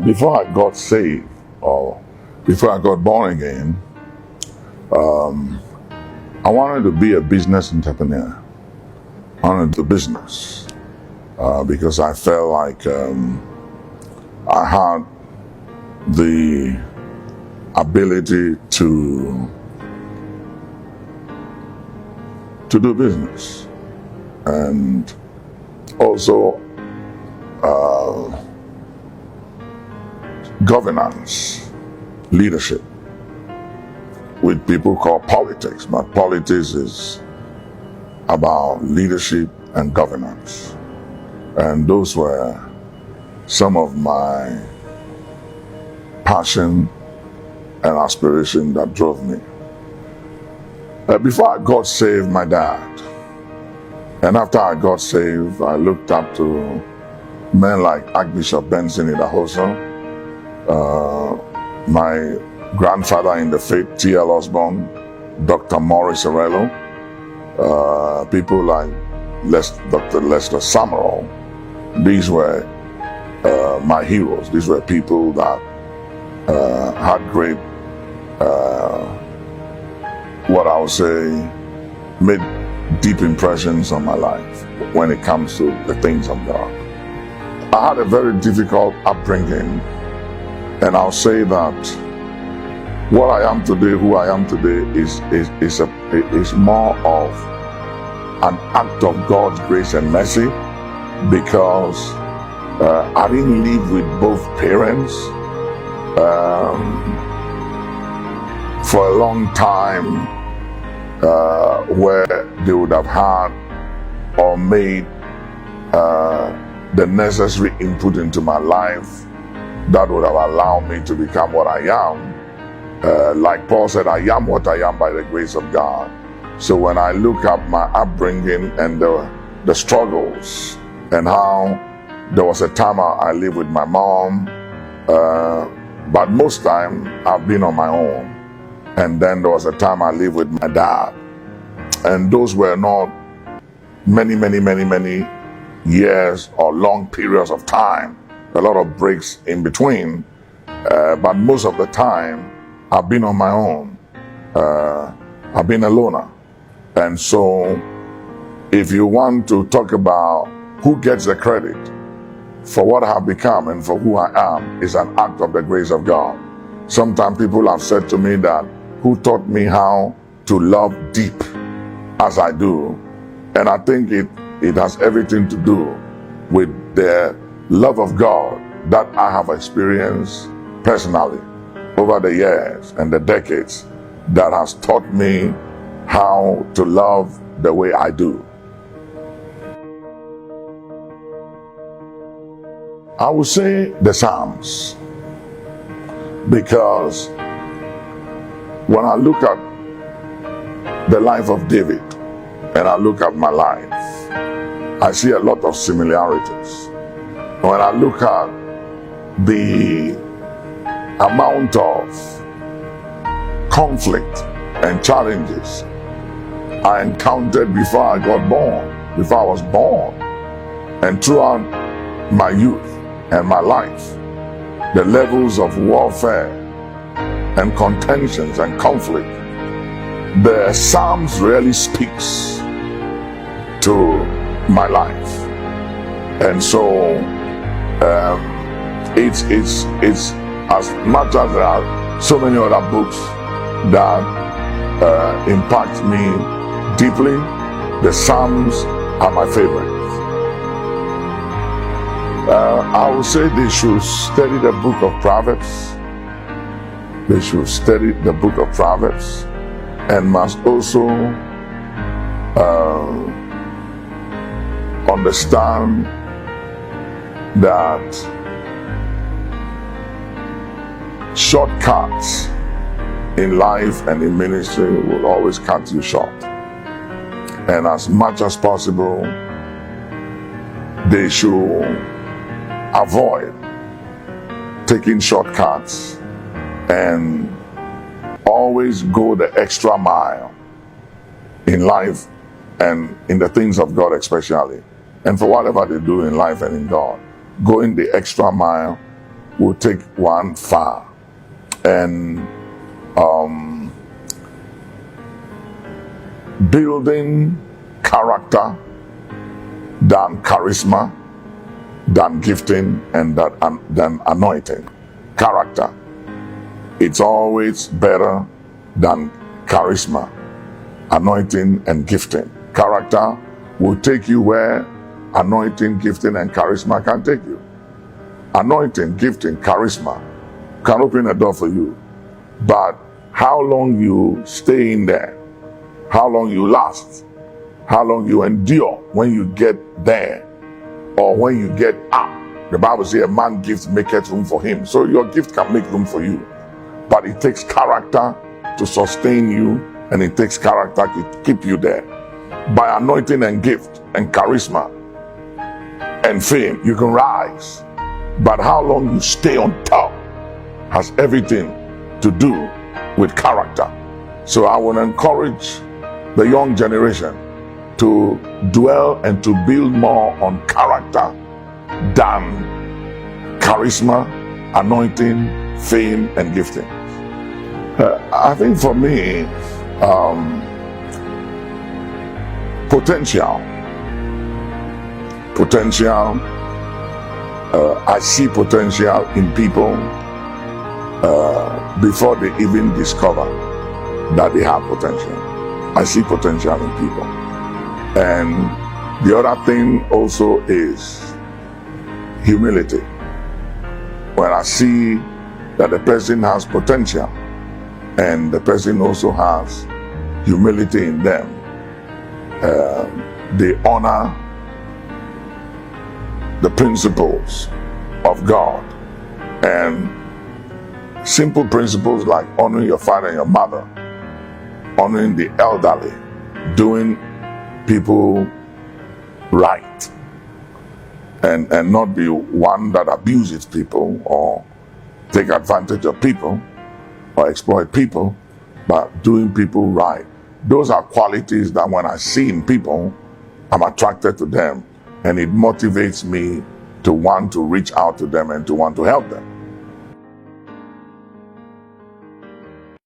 Before I got saved, or before I got born again, I wanted to be a business entrepreneur. I wanted to do business because I felt like I had the ability to do business, and also governance, leadership, with people call politics, but politics is about leadership and governance. And those were some of my passion and aspiration that drove me. Before I got saved, my dad, and after I got saved, I looked up to men like Archbishop in my grandfather in the faith, T.L. Osborne, Dr. Maurice Arello, people like Dr. Lester Summerall. These were my heroes. These were people that had great, what I would say, made deep impressions on my life when it comes to the things of God. I had a very difficult upbringing, and I'll say that what I am today, who I am today, is more of an act of God's grace and mercy, because I didn't live with both parents for a long time, where they would have had or made the necessary input into my life that would have allowed me to become what I am. Like Paul said, I am what I am by the grace of God. So when I look at my upbringing and the struggles, and how there was a time I lived with my mom, but most time I've been on my own. And then there was a time I lived with my dad. And those were not many years or long periods of time. A lot of breaks in between. But most of the time, I've been on my own. I've been a loner. And so, if you want to talk about who gets the credit for what I have become and for who I am, is an act of the grace of God. Sometimes people have said to me that, who taught me how to love deep as I do? And I think it has everything to do with the love of God that I have experienced personally over the years and the decades, that has taught me how to love the way I do. I would say the Psalms, because when I look at the life of David and I look at my life, I see a lot of similarities. When I look at the amount of conflict and challenges I encountered before I was born, and throughout my youth and my life, the levels of warfare and contentions and conflict, the Psalms really speaks to my life. And so it's as much as there are so many other books that impact me deeply, the Psalms are my favorites. I would say they should study the book of Proverbs. They should study the book of Proverbs, and must also understand that shortcuts in life and in ministry will always cut you short. And as much as possible, they should avoid taking shortcuts and always go the extra mile in life and in the things of God especially, and for whatever they do in life and in God, going the extra mile will take one far. And building character than charisma, than gifting, and than anointing. Character. It's always better than charisma, anointing, and gifting. Character will take you where anointing, gifting, and charisma can take you. Anointing, gifting, charisma can open a door for you. But how long you stay in there, how long you last, how long you endure when you get there or when you get up. The Bible says a man gift maketh room for him. So your gift can make room for you. But it takes character to sustain you, and it takes character to keep you there. By anointing and gift and charisma and fame, you can rise. But how long you stay on top has everything to do with character. So I will encourage the young generation to dwell and to build more on character than charisma, anointing, fame, and gifting. I think for me, potential. I see potential in people before they even discover that they have potential. I see potential in people. And the other thing also is humility. When I see that the person has potential and the person also has humility in them, they honor the principles of God, and simple principles like honoring your father and your mother, honoring the elderly, doing people right, and not be one that abuses people or take advantage of people or exploit people, but doing people right. Those are qualities that when I see in people, I'm attracted to them, and it motivates me to want to reach out to them and to want to help them.